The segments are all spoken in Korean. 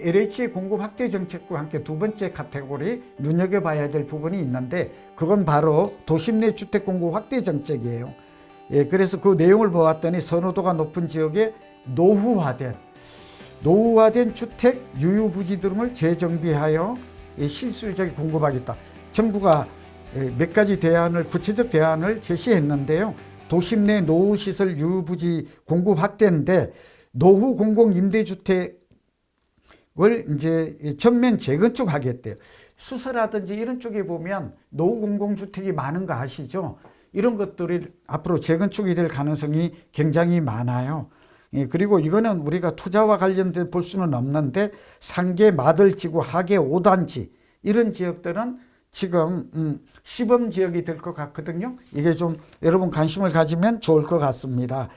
LH 공급 확대 정책과 함께 두 번째 카테고리 눈여겨봐야 될 부분이 있는데 그건 바로 도심 내 주택 공급 확대 정책이에요. 그래서 그 내용을 보았더니 선호도가 높은 지역에 노후화된 주택 유유부지 등을 재정비하여 실질적으로 공급하겠다. 정부가 몇 가지 구체적 대안을 제시했는데요. 도심 내 노후시설 유유부지 공급 확대인데 노후 공공 임대주택을 이제 전면 재건축하겠대요. 수서라든지 이런 쪽에 보면 노후 공공주택이 많은 거 아시죠? 이런 것들이 앞으로 재건축이 될 가능성이 굉장히 많아요. 그리고 이거는 우리가 투자와 관련돼 볼 수는 없는데 상계 마들지구 하계 5단지 이런 지역들은 지금 시범 지역이 될 것 같거든요. 이게 좀 여러분 관심을 가지면 좋을 것 같습니다.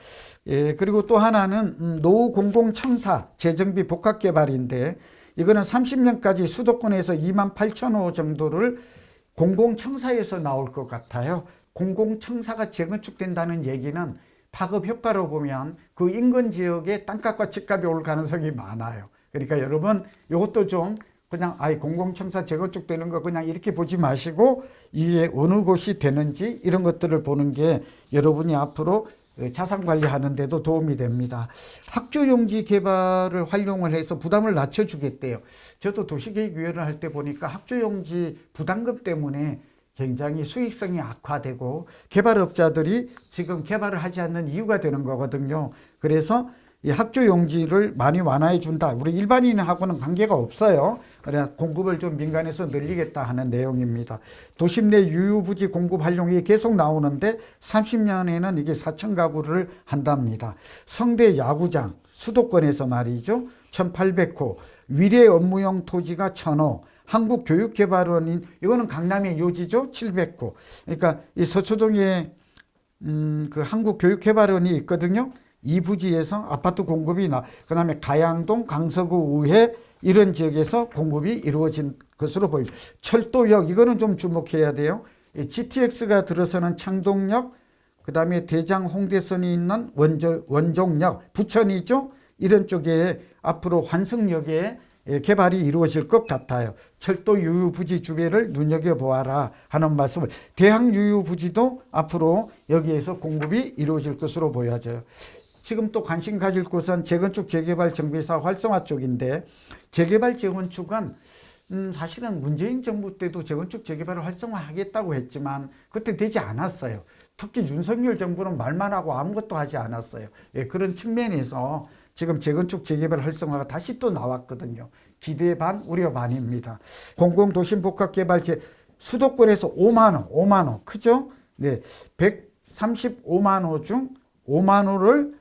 그리고 또 하나는 노후 공공청사 재정비 복합개발인데 이거는 30년까지 수도권에서 28,000호 정도를 공공청사에서 나올 것 같아요. 공공청사가 재건축된다는 얘기는 파급 효과로 보면 그 인근 지역에 땅값과 집값이 올 가능성이 많아요. 그러니까 여러분 이것도 좀 그냥 공공청사 재건축되는 거 그냥 이렇게 보지 마시고 이게 어느 곳이 되는지 이런 것들을 보는 게 여러분이 앞으로 자산 관리하는 데도 도움이 됩니다. 학조용지 개발을 활용을 해서 부담을 낮춰주겠대요. 저도 도시계획위원회를 할 때 보니까 학조용지 부담금 때문에 굉장히 수익성이 악화되고 개발업자들이 지금 개발을 하지 않는 이유가 되는 거거든요. 그래서 이 학조용지를 많이 완화해 준다. 우리 일반인하고는 관계가 없어요. 그래 공급을 좀 민간에서 늘리겠다 하는 내용입니다. 도심 내 유유부지 공급 활용이 계속 나오는데 30년에는 이게 4,000가구를 한답니다. 성대 야구장 수도권에서 말이죠. 1,800호, 위례 업무용 토지가 1,000호, 한국교육개발원인 이거는 강남의 요지죠. 700호. 그러니까 이 서초동에 그 한국교육개발원이 있거든요. 이 부지에서 아파트 공급이 그다음에 가양동, 강서구, 우회 이런 지역에서 공급이 이루어진 것으로 보입니다. 철도역 이거는 좀 주목해야 돼요. GTX가 들어서는 창동역, 그다음에 대장 홍대선이 있는 원종역, 부천이죠. 이런 쪽에 앞으로 환승역에 개발이 이루어질 것 같아요. 철도 유유부지 주변을 눈여겨보아라 하는 말씀을. 대학 유유부지도 앞으로 여기에서 공급이 이루어질 것으로 보여져요. 지금 또 관심 가질 곳은 재건축 재개발 정비사 활성화 쪽인데 재개발 재건축은 사실은 문재인 정부 때도 재건축 재개발을 활성화하겠다고 했지만 그때 되지 않았어요. 특히 윤석열 정부는 말만 하고 아무것도 하지 않았어요. 그런 측면에서 지금 재건축 재개발 활성화가 다시 또 나왔거든요. 기대 반 우려 반입니다. 공공도심복합개발 수도권에서 5만 호 크죠? 네, 135만 호 중 5만 호를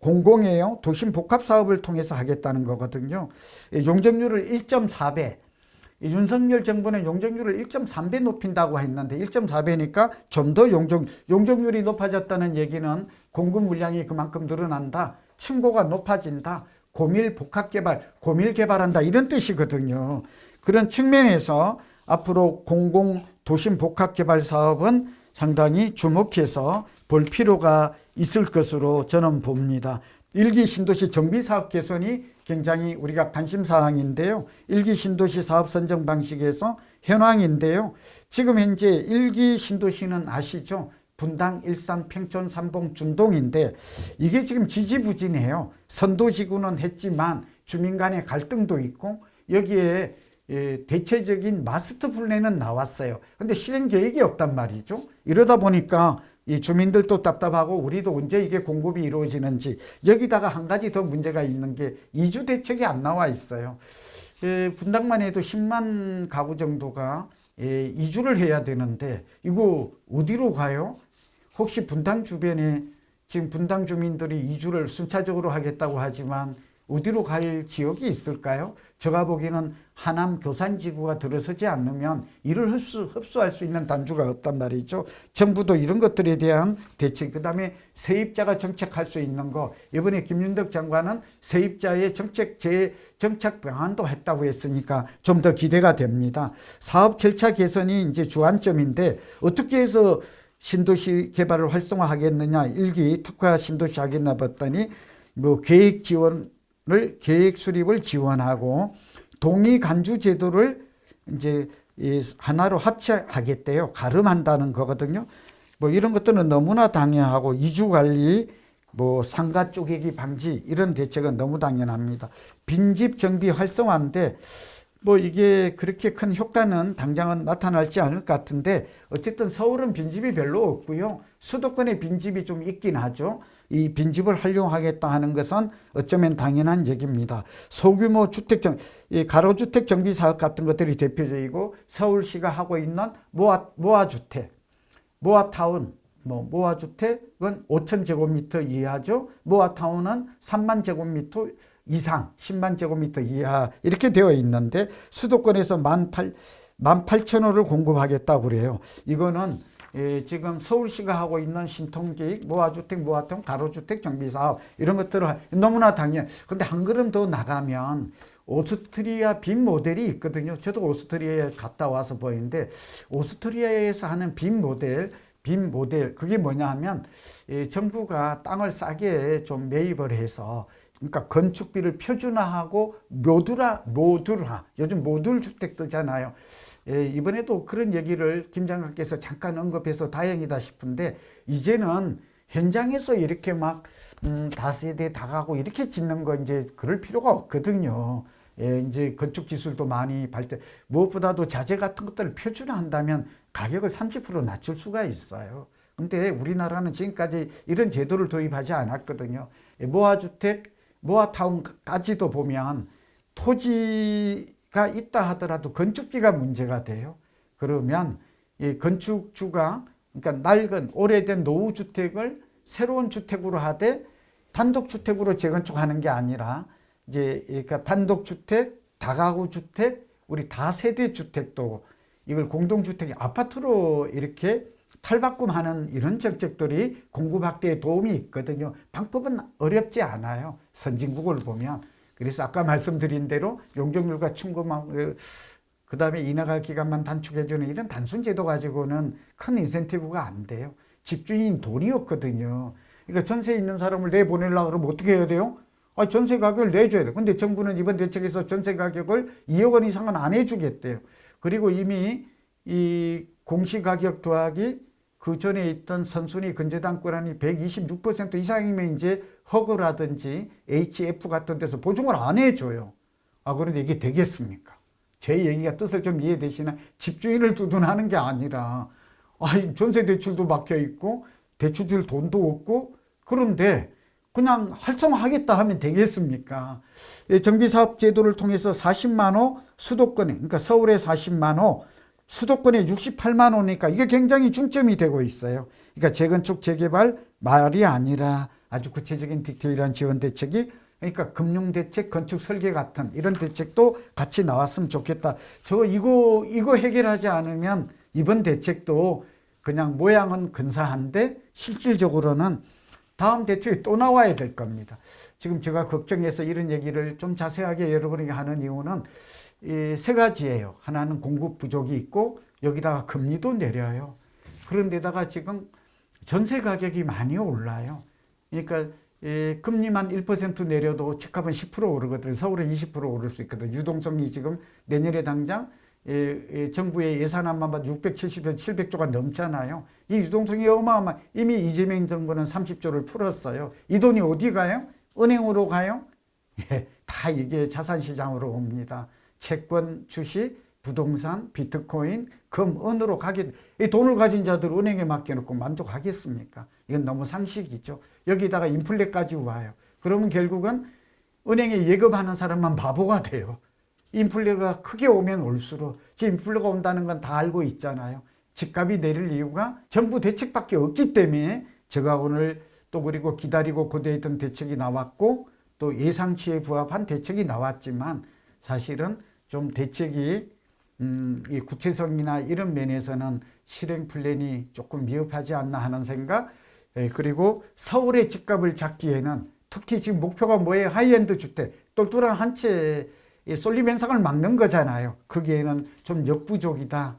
공공이에요. 도심복합사업을 통해서 하겠다는 거거든요. 용적률을 1.4배. 윤석열 정부는 용적률을 1.3배 높인다고 했는데 1.4배니까 좀 더 용적률이 높아졌다는 얘기는 공급 물량이 그만큼 늘어난다. 층고가 높아진다. 고밀복합개발, 고밀개발한다 이런 뜻이거든요. 그런 측면에서 앞으로 공공도심복합개발 사업은 상당히 주목해서 볼 필요가 있을 것으로 저는 봅니다. 1기 신도시 정비사업 개선이 굉장히 우리가 관심사항인데요. 1기 신도시 사업 선정 방식에서 현황인데요. 지금 현재 1기 신도시는 아시죠? 분당, 일산, 평촌, 삼봉, 준동인데 이게 지금 지지부진해요. 선도지구는 했지만 주민 간의 갈등도 있고 여기에 대체적인 마스터 플랜은 나왔어요. 근데 실행 계획이 없단 말이죠. 이러다 보니까 이 주민들도 답답하고 우리도 언제 이게 공급이 이루어지는지 여기다가 한 가지 더 문제가 있는 게 이주 대책이 안 나와 있어요. 분당만 해도 10만 가구 정도가 이주를 해야 되는데 이거 어디로 가요? 혹시 분당 주변에 지금 분당 주민들이 이주를 순차적으로 하겠다고 하지만 어디로 갈 지역이 있을까요? 제가 보기에는 하남 교산지구가 들어서지 않으면 이를 흡수할 수 있는 단주가 없단 말이죠. 정부도 이런 것들에 대한 대책, 그 다음에 세입자가 정책할 수 있는 거, 이번에 김윤덕 장관은 세입자의 정책 방안도 했다고 했으니까 좀 더 기대가 됩니다. 사업 절차 개선이 이제 주안점인데 어떻게 해서 신도시 개발을 활성화하겠느냐, 1기 특화 신도시 하겠나 봤더니 뭐 계획 지원 계획 수립을 지원하고 동의 간주 제도를 이제 하나로 합치하겠대요. 가름한다는 거거든요. 뭐 이런 것들은 너무나 당연하고 이주 관리, 뭐 상가 쪼개기 방지 이런 대책은 너무 당연합니다. 빈집 정비 활성화인데 뭐 이게 그렇게 큰 효과는 당장은 나타날지 않을 것 같은데 어쨌든 서울은 빈집이 별로 없고요. 수도권에 빈집이 좀 있긴 하죠. 이 빈집을 활용하겠다 하는 것은 어쩌면 당연한 얘기입니다. 소규모 가로주택 정비 사업 같은 것들이 대표적이고 서울시가 하고 있는 모아주택, 모아타운, 모아주택은 5,000제곱미터 이하죠. 모아타운은 3만 제곱미터 이상, 10만 제곱미터 이하 이렇게 되어 있는데 수도권에서 18,000호를 공급하겠다고 그래요. 이거는 지금 서울시가 하고 있는 신통계획, 모아주택, 모아타운, 가로주택 정비사업 이런 것들을 너무나 당연. 근데 한 걸음 더 나가면 오스트리아 빔 모델이 있거든요. 저도 오스트리아에 갔다 와서 보이는데 오스트리아에서 하는 빔 모델 그게 뭐냐 하면 정부가 땅을 싸게 좀 매입을 해서 그러니까 건축비를 표준화하고 모듈화 요즘 모듈 주택 뜨잖아요. 이번에도 그런 얘기를 김 장관께서 잠깐 언급해서 다행이다 싶은데 이제는 현장에서 이렇게 막 다세대 다가구 이렇게 짓는 거 이제 그럴 필요가 없거든요. 이제 건축 기술도 많이 발전, 무엇보다도 자재 같은 것들을 표준화한다면 가격을 30% 낮출 수가 있어요. 근데 우리나라는 지금까지 이런 제도를 도입하지 않았거든요. 모아주택, 모아타운까지도 보면 토지가 있다 하더라도 건축비가 문제가 돼요. 그러면 이 건축주가 그러니까 낡은 오래된 노후주택을 새로운 주택으로 하되 단독주택으로 재건축하는 게 아니라 이제 그러니까 단독주택, 다가구주택, 우리 다세대 주택도 이걸 공동주택, 아파트로 이렇게 탈바꿈하는 이런 정책들이 공급 확대에 도움이 있거든요. 방법은 어렵지 않아요. 선진국을 보면. 그래서 아까 말씀드린 대로 용적률과 충분한 그 다음에 인허가 기간만 단축해주는 이런 단순 제도 가지고는 큰 인센티브가 안 돼요. 집주인 돈이 없거든요. 그러니까 전세 있는 사람을 내보내려고 그러면 어떻게 해야 돼요? 전세 가격을 내줘야 돼요. 근데 정부는 이번 대책에서 전세 가격을 2억 원 이상은 안 해주겠대요. 그리고 이미 이 공시가격 더하기 그 전에 있던 선순위 근저당권한이 126% 이상이면 이제 허그라든지 HF 같은 데서 보증을 안 해줘요. 그런데 이게 되겠습니까? 제 얘기가 뜻을 좀 이해되시나? 집주인을 두둔하는 게 아니라 전세 대출도 막혀 있고 대출 줄 돈도 없고 그런데 그냥 활성화하겠다 하면 되겠습니까? 정비사업 제도를 통해서 40만 호 수도권에, 그러니까 서울에 40만 호, 수도권에 68만 호니까 이게 굉장히 중점이 되고 있어요. 그러니까 재건축, 재개발 말이 아니라 아주 구체적인 디테일한 지원 대책이 그러니까 금융대책, 건축 설계 같은 이런 대책도 같이 나왔으면 좋겠다. 이거 해결하지 않으면 이번 대책도 그냥 모양은 근사한데 실질적으로는 다음 대책이 또 나와야 될 겁니다. 지금 제가 걱정해서 이런 얘기를 좀 자세하게 여러분에게 하는 이유는 이 세 가지예요. 하나는 공급 부족이 있고 여기다가 금리도 내려요. 그런데다가 지금 전세 가격이 많이 올라요. 그러니까 금리만 1% 내려도 집값은 10% 오르거든요. 서울은 20% 오를 수 있거든요. 유동성이 지금 내년에 당장 정부의 예산안만 봐도 670조, 700조가 넘잖아요. 이 유동성이 어마어마. 이미 이재명 정부는 30조를 풀었어요. 이 돈이 어디 가요? 은행으로 가요? 다 이게 자산시장으로 옵니다. 채권, 주식, 부동산, 비트코인, 금, 은으로 가게. 이 돈을 가진 자들 은행에 맡겨놓고 만족하겠습니까? 이건 너무 상식이죠. 여기다가 인플레까지 와요. 그러면 결국은 은행에 예금하는 사람만 바보가 돼요. 인플레가 크게 오면 올수록 지금 인플레가 온다는 건 다 알고 있잖아요. 집값이 내릴 이유가 정부 대책밖에 없기 때문에 제가 오늘 또 그리고 기다리고 고대했던 대책이 나왔고 또 예상치에 부합한 대책이 나왔지만 사실은 좀 대책이 이 구체성이나 이런 면에서는 실행 플랜이 조금 미흡하지 않나 하는 생각. 그리고 서울의 집값을 잡기에는 특히 지금 목표가 뭐예요? 하이엔드 주택, 똘똘한 한 채 쏠림 현상을 막는 거잖아요. 거기에는 좀 역부족이다.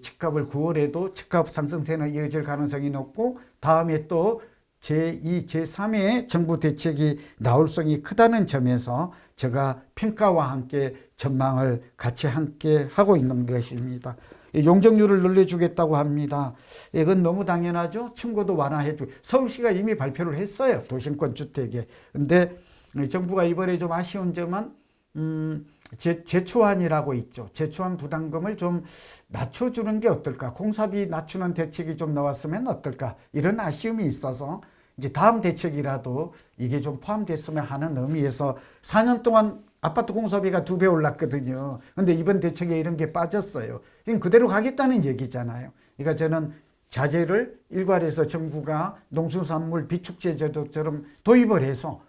집값을 9월에도 집값 상승세는 이어질 가능성이 높고 다음에 또 제2, 제3의 정부 대책이 나올 성이 크다는 점에서 제가 평가와 함께 전망을 같이 함께 하고 있는 것입니다. 용적률을 늘려주겠다고 합니다. 이건 너무 당연하죠. 층고도 완화해주고 서울시가 이미 발표를 했어요. 도심권 주택에. 근데 정부가 이번에 좀 아쉬운 점은 제초안이라고 있죠. 제초안 부담금을 좀 낮춰주는 게 어떨까? 공사비 낮추는 대책이 좀 나왔으면 어떨까? 이런 아쉬움이 있어서 이제 다음 대책이라도 이게 좀 포함됐으면 하는 의미에서 4년 동안 아파트 공사비가 2배 올랐거든요. 근데 이번 대책에 이런 게 빠졌어요. 이건 그대로 가겠다는 얘기잖아요. 그러니까 저는 자재를 일괄해서 정부가 농수산물 비축제 제도처럼 도입을 해서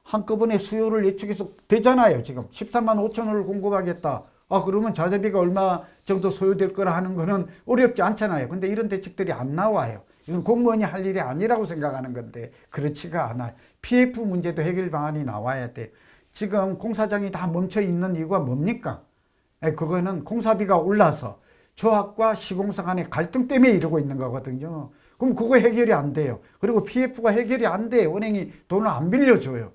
한꺼번에 수요를 예측해서 되잖아요. 지금 13만 5천원을 공급하겠다. 그러면 자재비가 얼마 정도 소요될 거라 하는 거는 어렵지 않잖아요. 근데 이런 대책들이 안 나와요. 이건 공무원이 할 일이 아니라고 생각하는 건데 그렇지가 않아요. PF 문제도 해결 방안이 나와야 돼요. 지금 공사장이 다 멈춰 있는 이유가 뭡니까? 그거는 공사비가 올라서 조합과 시공사 간의 갈등 때문에 이러고 있는 거거든요. 그럼 그거 해결이 안 돼요. 그리고 PF가 해결이 안 돼요. 은행이 돈을 안 빌려줘요.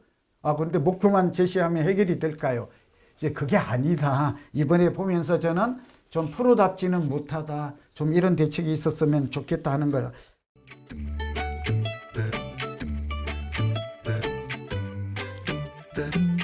그런데 목표만 제시하면 해결이 될까요? 이제 그게 아니다. 이번에 보면서 저는 좀 프로답지는 못하다. 좀 이런 대책이 있었으면 좋겠다 하는 걸. da